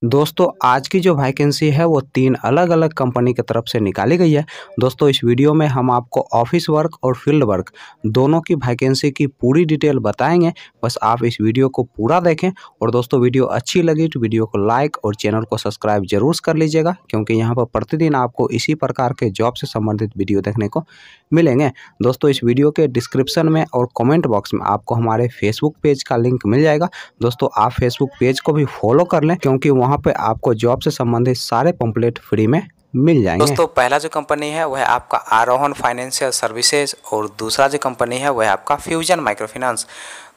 दोस्तों आज की जो वैकेंसी है वो 3 अलग-अलग कंपनी की तरफ से निकाली गई है। दोस्तों इस वीडियो में हम आपको ऑफिस वर्क और फील्ड वर्क दोनों की वैकेंसी की पूरी डिटेल बताएँगे। बस आप इस वीडियो को पूरा देखें और दोस्तों वीडियो अच्छी लगी तो वीडियो को लाइक और चैनल को सब्सक्राइब ज़रूर कर लीजिएगा, क्योंकि यहाँ पर प्रतिदिन आपको इसी प्रकार के जॉब से संबंधित वीडियो देखने को मिलेंगे। दोस्तों इस वीडियो के डिस्क्रिप्शन में और कमेंट बॉक्स में आपको हमारे फेसबुक पेज का लिंक मिल जाएगा। दोस्तों आप फेसबुक पेज को भी फॉलो कर लें, क्योंकि वहाँ पे आपको जॉब से संबंधित सारे पंपलेट फ्री में मिल जाएंगे। दोस्तों पहला जो कंपनी है वह आपका आरोहन फाइनेंशियल सर्विसेज और दूसरा जो कंपनी है वह आपका फ्यूजन माइक्रो फाइनेंस।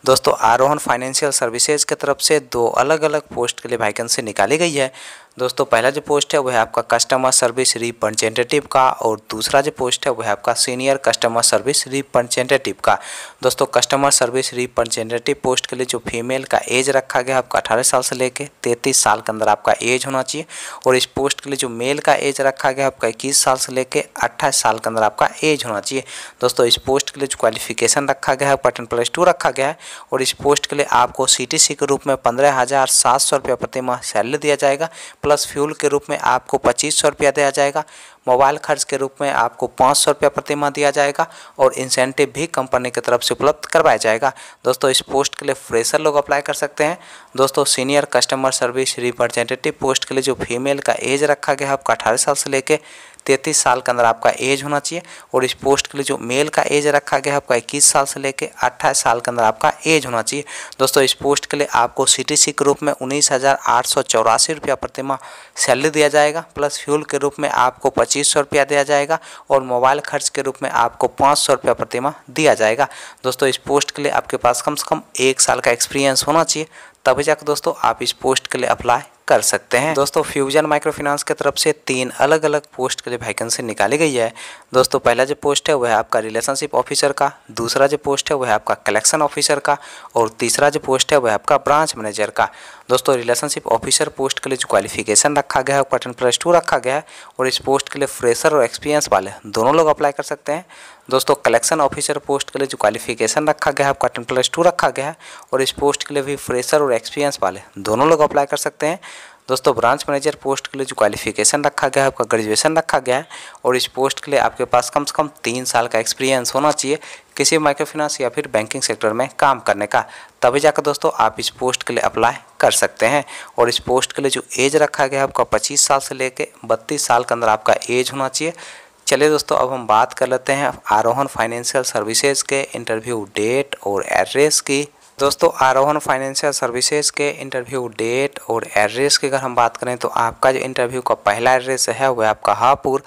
दोस्तों आरोहन फाइनेंशियल सर्विसेज की तरफ से 2 अलग अलग पोस्ट के लिए वैकेंसी निकाली गई है। दोस्तों पहला जो पोस्ट है वह आपका कस्टमर सर्विस रिप्रेजेंटेटिव का और दूसरा जो पोस्ट है वह आपका सीनियर कस्टमर सर्विस रिप्रेजेंटेटिव का। दोस्तों कस्टमर सर्विस रिप्रेजेंटेटिव पोस्ट के लिए जो फीमेल का एज रखा गया आपका 18 साल से लेकर 33 साल के अंदर आपका एज होना चाहिए, और इस पोस्ट के लिए जो मेल का एज रखा गया आपका 21 साल से लेकर 28 साल के अंदर आपका एज होना चाहिए। दोस्तों इस पोस्ट के लिए जो क्वालिफिकेशन रखा गया है 10+2 रखा गया है, और इस पोस्ट के लिए आपको CTC के रूप में 15,700 रुपया प्रति माह सैलरी दिया जाएगा, प्लस फ्यूल के रूप में आपको 2500 रुपया दिया जाएगा, मोबाइल खर्च के रूप में आपको 500 रुपया प्रति माह दिया जाएगा, और इंसेंटिव भी कंपनी की तरफ से उपलब्ध करवाया जाएगा। दोस्तों इस पोस्ट के लिए फ्रेशर लोग अप्लाई कर सकते हैं। दोस्तों senior customer service representative post के लिए जो फीमेल का एज रखा गया है आपका 18 साल से लेकर 33 साल के अंदर आपका एज होना चाहिए, और इस पोस्ट के लिए जो मेल का एज रखा गया है आपका 21 साल से लेकर 28 साल के अंदर आपका एज होना चाहिए। दोस्तों इस पोस्ट के लिए आपको CTC के रूप में 19,884 रुपया प्रति माह सैलरी दिया जाएगा, प्लस फ्यूल के रूप में आपको 2500 रुपया दिया जाएगा, और मोबाइल खर्च के रूप में आपको 500 रुपया प्रति माह दिया जाएगा। दोस्तों इस पोस्ट के लिए आपके पास कम से कम 1 साल का एक्सपीरियंस होना चाहिए, तभी जाकर दोस्तों आप इस पोस्ट के लिए अप्लाई कर सकते हैं। दोस्तों फ्यूजन माइक्रो फाइनेंस की तरफ से 3 अलग अलग पोस्ट के लिए वैकेंसी निकाली गई है। दोस्तों पहला जो पोस्ट है वह आपका रिलेशनशिप ऑफिसर का, दूसरा जो पोस्ट है वह आपका कलेक्शन ऑफिसर का, और तीसरा जो पोस्ट है वह आपका ब्रांच मैनेजर का। दोस्तों रिलेशनशिप ऑफिसर पोस्ट के लिए जो क्वालिफिकेशन रखा गया है 10+2 रखा गया है, और इस पोस्ट के लिए फ्रेशर और एक्सपीरियंस वाले दोनों लोग अप्लाई कर सकते हैं। दोस्तों कलेक्शन ऑफिसर पोस्ट के लिए जो क्वालिफिकेशन रखा गया है आपका 10+2 रखा गया है, और इस पोस्ट के लिए भी फ्रेशर और एक्सपीरियंस वाले दोनों लोग अप्लाई कर सकते हैं। दोस्तों ब्रांच मैनेजर पोस्ट के लिए जो क्वालिफिकेशन रखा गया है आपका ग्रेजुएशन रखा गया है, और इस पोस्ट के लिए आपके पास कम से कम 3 साल का एक्सपीरियंस होना चाहिए किसी माइक्रो फाइनेंस या फिर बैंकिंग सेक्टर में काम करने का, तभी जाकर दोस्तों आप इस पोस्ट के लिए अप्लाई कर सकते हैं। और इस पोस्ट के लिए जो एज रखा गया है आपका 25 साल से लेकर 32 साल के अंदर आपका एज होना चाहिए। चलिए दोस्तों अब हम बात कर लेते हैं आरोहन फाइनेंशियल सर्विसेज के इंटरव्यू डेट और एड्रेस की। दोस्तों आरोहन फाइनेंशियल सर्विसेज के इंटरव्यू डेट और एड्रेस की अगर हम बात करें तो आपका जो इंटरव्यू का पहला एड्रेस है वह आपका हापुड़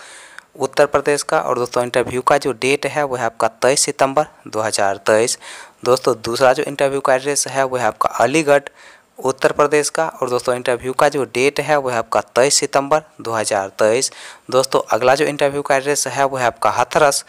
उत्तर प्रदेश का, और दोस्तों इंटरव्यू का जो डेट है वह आपका 23 सितंबर 2023। दोस्तों दूसरा जो इंटरव्यू का एड्रेस है वह आपका अलीगढ़ उत्तर प्रदेश का, और दोस्तों इंटरव्यू का जो डेट है वह आपका 23 सितंबर 2023। दोस्तों अगला जो इंटरव्यू का एड्रेस है वह आपका हाथरस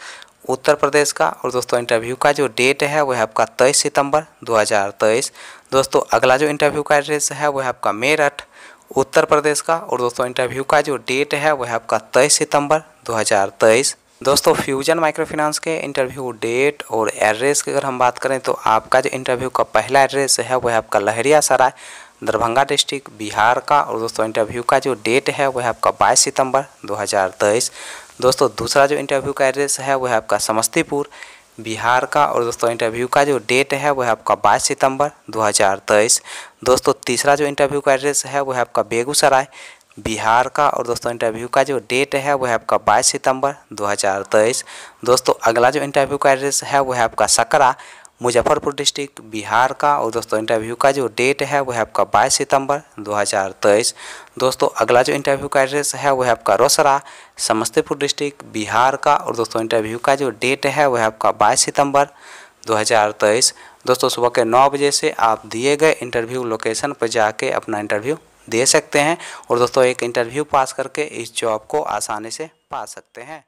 उत्तर प्रदेश का, और दोस्तों इंटरव्यू का जो डेट है वह आपका 23 सितंबर 2023। दोस्तों अगला जो इंटरव्यू का एड्रेस है वह आपका मेरठ उत्तर प्रदेश का, और दोस्तों इंटरव्यू का जो डेट है वह आपका 23 सितंबर 2023। दोस्तों फ्यूजन माइक्रो फाइनेंस के इंटरव्यू डेट और एड्रेस की अगर हम बात करें तो आपका जो इंटरव्यू का पहला एड्रेस है वह आपका लहरियासराय दरभंगा डिस्ट्रिक्ट बिहार का, और दोस्तों इंटरव्यू का जो डेट है वह आपका 22 सितंबर 2023। दोस्तों दूसरा जो इंटरव्यू का एड्रेस है वह आपका समस्तीपुर बिहार का, और दोस्तों इंटरव्यू का जो डेट है वह आपका 22 सितंबर 2023। दोस्तों तीसरा जो इंटरव्यू का एड्रेस है वह आपका बेगूसराय बिहार का, और दोस्तों इंटरव्यू का जो डेट है वह आपका 22 सितंबर 2023। दोस्तों अगला जो इंटरव्यू का एड्रेस है वह आपका सकरा मुजफ्फरपुर डिस्ट्रिक्ट बिहार का, और दोस्तों इंटरव्यू का जो डेट है वह आपका 22 सितंबर 2023। दोस्तों अगला जो इंटरव्यू का एड्रेस है वह आपका रोसड़ा समस्तीपुर डिस्ट्रिक्ट बिहार का, और दोस्तों इंटरव्यू का जो डेट है वह आपका 22 सितंबर 2023। दोस्तों सुबह के 9 बजे से आप दिए गए इंटरव्यू लोकेशन पर जाके अपना इंटरव्यू दे सकते हैं, और दोस्तों एक इंटरव्यू पास करके इस जॉब को आसानी से पा सकते हैं।